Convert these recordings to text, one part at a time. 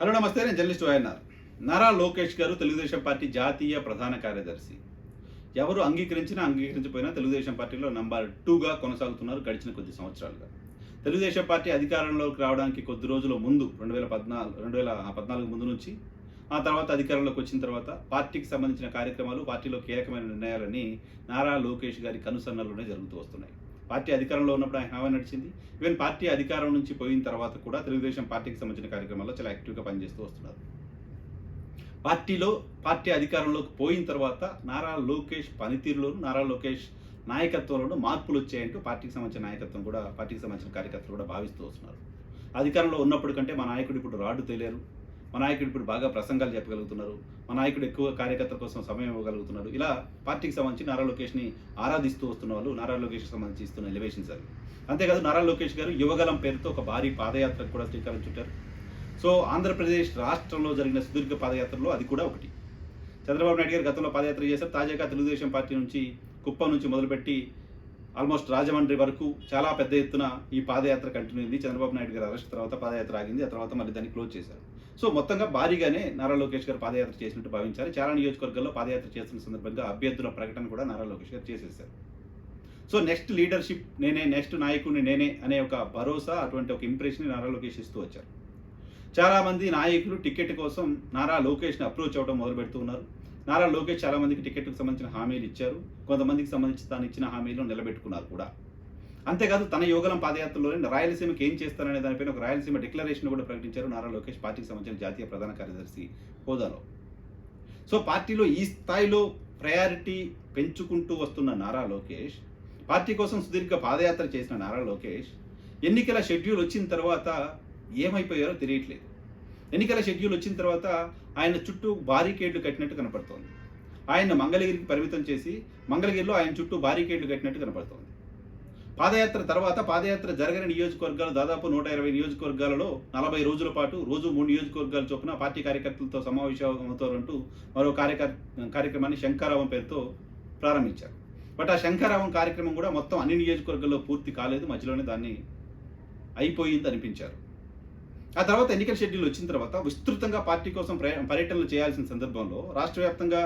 Hello నమస్తే, నేను journalist YNR. Nara Lokesh గారు తెలుగుదేశం పార్టీ జాతీయ ప్రధాన కార్యదర్శి. ఎవరు అంగీకరించినా అంగీకరించకపోయినా తెలుగుదేశం పార్టీలో నంబర్ 2గా కొనసాగుతున్నారు గడిచిన కొద్ది సంవత్సరాలుగా. తెలుగుదేశం పార్టీ అధికారంలోకి రావడానికి కొద్ది రోజుల ముందు 2014 ముందు నుంచి ఆ తర్వాత అధికారంలోకి వచ్చిన తర్వాత పార్టీకి సంబంధించిన కార్యక్రమాలు, పార్టీలో కీలకమైన నిర్ణయాలన్నీ నారా లోకేష్ గారి కనుసన్నల్లోనే జరుగుతూ వస్తున్నాయి. పార్టీ అధికారంలో ఉన్నప్పుడు ఆయన హవా నడిచింది. ఈవెన్ పార్టీ అధికారం నుంచి పోయిన తర్వాత కూడా తెలుగుదేశం పార్టీకి సంబంధించిన కార్యక్రమాల్లో చాలా యాక్టివ్గా పనిచేస్తూ వస్తున్నారు. పార్టీ అధికారంలోకి పోయిన తర్వాత నారా లోకేష్ పనితీరులోను, నారా లోకేష్ నాయకత్వంలోనూ మార్పులు వచ్చాయంటూ పార్టీకి సంబంధించిన నాయకత్వం కూడా, పార్టీకి సంబంధించిన కార్యకర్తలు కూడా భావిస్తూ వస్తున్నారు. అధికారంలో ఉన్నప్పుడు కంటే మా నాయకుడు ఇప్పుడు రాడు తేలేరు, మా నాయకుడు ఇప్పుడు బాగా ప్రసంగాలు చెప్పగలుగుతున్నారు, మా నాయకుడు ఎక్కువ కార్యకర్తల కోసం సమయం ఇవ్వగలుగుతున్నారు. ఇలా పార్టీకి సంబంధించి నారా లోకేష్ని ఆరాధిస్తూ వస్తున్న వాళ్ళు నారా లోకేష్కి సంబంధించి ఇస్తున్న ఎలివేషన్స్ అవి. అంతేకాదు నారా లోకేష్ గారు యువగలం పేరుతో ఒక భారీ పాదయాత్రకు కూడా శ్రీకారం చుట్టారు. సో ఆంధ్రప్రదేశ్ రాష్ట్రంలో జరిగిన సుదీర్ఘ పాదయాత్రలో అది కూడా ఒకటి. చంద్రబాబు నాయుడు గారు గతంలో పాదయాత్ర చేశారు. తాజాగా తెలుగుదేశం పార్టీ నుంచి కుప్పం నుంచి మొదలుపెట్టి ఆల్మోస్ట్ రాజమండ్రి వరకు చాలా పెద్ద ఎత్తున ఈ పాదయాత్ర కంటిన్యూ అయింది. చంద్రబాబు నాయుడు గారు అరెస్ట్ తర్వాత పాదయాత్ర ఆగింది. ఆ తర్వాత మళ్ళీ దాన్ని క్లోజ్ చేశారు. సో మొత్తంగా భారీగానే నారా లోకేష్ గారు పాదయాత్ర చేసినట్టు భావించారు. చాలా నియోజకవర్గాల్లో పాదయాత్ర చేస్తున్న సందర్భంగా అభ్యర్థుల ప్రకటన కూడా నారా లోకేష్ గారు చేసేశారు. సో నెక్స్ట్ లీడర్షిప్ నేనే, నెక్స్ట్ నాయకుడిని నేనే అనే ఒక భరోసా, అటువంటి ఒక ఇంప్రెషన్ నారా లోకేష్ ఇస్తూ వచ్చారు. చాలామంది నాయకులు టికెట్ కోసం నారా లోకేష్ని అప్రోచ్ అవ్వడం మొదలు పెడుతూ ఉన్నారు. నారా లోకేష్ చాలామందికి టికెట్కి సంబంధించిన హామీలు ఇచ్చారు. కొంతమందికి సంబంధించి తాను ఇచ్చిన హామీలు నిలబెట్టుకున్నారు కూడా. అంతేకాదు తన యోగలం పాదయాత్రలోనే రాయలసీమకి ఏం చేస్తారనే దానిపైన ఒక రాయలసీమ డిక్లరేషన్ కూడా ప్రకటించారు నారా లోకేష్ పార్టీకి సంబంధించిన జాతీయ ప్రధాన కార్యదర్శి హోదాలో. సో పార్టీలో ఈ స్థాయిలో ప్రయారిటీ పెంచుకుంటూ వస్తున్న నారా లోకేష్, పార్టీ కోసం సుదీర్ఘ పాదయాత్ర చేసిన నారా లోకేష్ ఎన్నికల షెడ్యూల్ వచ్చిన తర్వాత ఏమైపోయారో తెలియట్లేదు. ఎన్నికల షెడ్యూల్ వచ్చిన తర్వాత ఆయన చుట్టూ బారికేడ్లు కట్టినట్టు కనపడుతోంది. ఆయన మంగళగిరికి పరిమితం చేసి మంగళగిరిలో ఆయన చుట్టూ బారికేడ్లు కట్టినట్టు కనపడుతోంది. పాదయాత్ర తర్వాత పాదయాత్ర జరగని నియోజకవర్గాలు దాదాపు 120 నియోజకవర్గాలలో 40 రోజుల పాటు రోజు 3 నియోజకవర్గాల చొప్పున పార్టీ కార్యకర్తలతో సమావేశమవుతారంటూ మరో కార్యక్రమాన్ని శంఖారావం పేరుతో ప్రారంభించారు. బట్ ఆ శంఖారావం కార్యక్రమం కూడా మొత్తం అన్ని నియోజకవర్గాల్లో పూర్తి కాలేదు. మధ్యలోనే దాన్ని అయిపోయింది అనిపించారు. ఆ తర్వాత ఎన్నికల షెడ్యూల్ వచ్చిన తర్వాత విస్తృతంగా పార్టీ కోసం పర్యటనలు చేయాల్సిన సందర్భంలో రాష్ట్ర వ్యాప్తంగా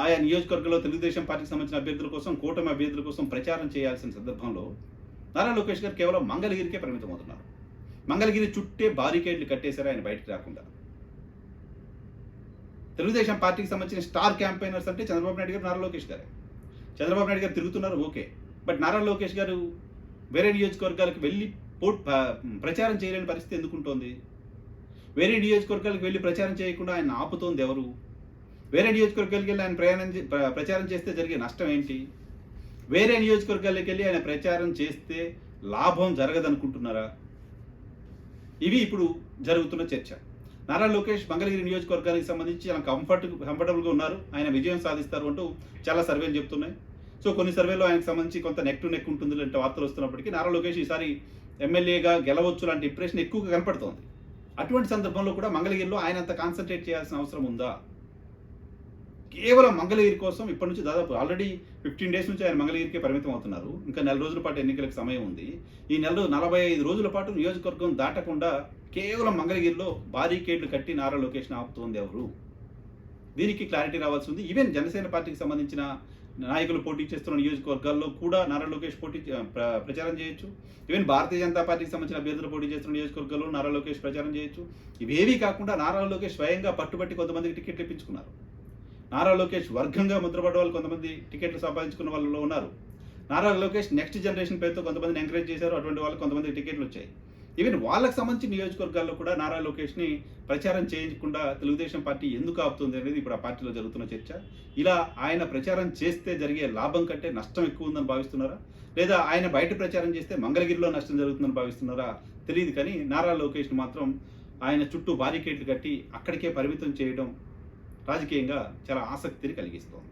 ఆయా నియోజకవర్గంలో తెలుగుదేశం పార్టీకి సంబంధించిన అభ్యర్థుల కోసం, కూటమి అభ్యర్థుల కోసం ప్రచారం చేయాల్సిన సందర్భంలో నారా లోకేష్ గారు కేవలం మంగళగిరికే పరిమితం అవుతున్నారు. మంగళగిరి చుట్టే బారికేడ్లు కట్టేశారు ఆయన బయటికి రాకుండా. తెలుగుదేశం పార్టీకి సంబంధించిన స్టార్ క్యాంపెయినర్స్ అంటే చంద్రబాబు నాయుడు గారు, నారా లోకేష్ గారే. చంద్రబాబు నాయుడు గారు తిరుగుతున్నారు, ఓకే. బట్ నారా లోకేష్ గారు వేరే నియోజకవర్గాలకు వెళ్ళి ప్రచారం చేయలేని పరిస్థితి ఎందుకుంటోంది? వేరే నియోజకవర్గాలకు వెళ్ళి ప్రచారం చేయకుండా ఆయన ఆపుతోంది ఎవరు? వేరే నియోజకవర్గాలకు వెళ్ళి ఆయన ప్రచారం చేస్తే జరిగే నష్టం ఏంటి? వేరే నియోజకవర్గాలకు వెళ్ళి ఆయన ప్రచారం చేస్తే లాభం జరగదనుకుంటున్నారా? ఇవి ఇప్పుడు జరుగుతున్న చర్చ. నారా లోకేష్ మంగళగిరి నియోజకవర్గానికి సంబంధించి చాలా కంఫర్టబుల్గా ఉన్నారు, ఆయన విజయం సాధిస్తారు అంటూ చాలా సర్వేలు చెప్తున్నాయి. సో కొన్ని సర్వేలో ఆయనకు సంబంధించి కొంత నెక్ టు నెక్ ఉంటుంది అంటే వార్తలు వస్తున్నప్పటికీ నారా లోకేష్ ఈసారి ఎమ్మెల్యేగా గెలవచ్చు లాంటి ఇంప్రెషన్ ఎక్కువగా కనపడుతోంది. అటువంటి సందర్భంలో కూడా మంగళగిరిలో ఆయన అంత కాన్సన్ట్రేట్ చేయాల్సిన అవసరం ఉందా? కేవలం మంగళగిరి కోసం ఇప్పటి నుంచి దాదాపు ఆల్రెడీ 15 డేస్ నుంచి ఆయన మంగళగిరికే పరిమితం అవుతున్నారు. ఇంకా 4 రోజుల పాటు ఎన్నికలకు సమయం ఉంది. ఈ 45 రోజుల పాటు నియోజకవర్గం దాటకుండా కేవలం మంగళగిరిలో బారికేడ్లు కట్టి నారా లోకేష్ని ఆపుతోంది ఎవరు? దీనికి క్లారిటీ రావాల్సి ఉంది. ఈవెన్ జనసేన పార్టీకి సంబంధించిన నాయకులు పోటీ చేస్తున్న నియోజకవర్గాల్లో కూడా నారా లోకేష్ ప్రచారం చేయొచ్చు. ఈవెన్ భారతీయ జనతా పార్టీకి సంబంధించిన అభ్యర్థులు పోటీ చేస్తున్న నియోజకవర్గాల్లో నారా లోకేష్ ప్రచారం చేయొచ్చు. ఇవేవీ కాకుండా నారా లోకేష్ స్వయంగా పట్టుబట్టి కొంతమందికి టికెట్లు ఇప్పించుకున్నారు. నారా లోకేష్ వర్గంగా ముద్రపడ్డ వాళ్ళు కొంతమంది టికెట్లు సంపాదించుకున్న వాళ్ళలో ఉన్నారు. నారా లోకేష్ నెక్స్ట్ జనరేషన్ పేరుతో కొంతమందిని ఎంకరేజ్ చేశారు, అటువంటి వాళ్ళకి కొంతమంది టికెట్లు వచ్చాయి. ఈవెన్ వాళ్ళకి సంబంధించిన నియోజకవర్గాల్లో కూడా నారా లోకేష్ని ప్రచారం చేయకుండా తెలుగుదేశం పార్టీ ఎందుకు ఆపుతుంది అనేది ఇప్పుడు ఆ పార్టీలో జరుగుతున్న చర్చ. ఇలా ఆయన ప్రచారం చేస్తే జరిగే లాభం కంటే నష్టం ఎక్కువ ఉందని భావిస్తున్నారా? లేదా ఆయన బయట ప్రచారం చేస్తే మంగళగిరిలో నష్టం జరుగుతుందని భావిస్తున్నారా తెలియదు. కానీ నారా లోకేష్ని మాత్రం ఆయన చుట్టూ బారికేడ్లు కట్టి అక్కడికే పరిమితం చేయడం రాజకీయంగా చాలా ఆసక్తిని కలిగిస్తోంది.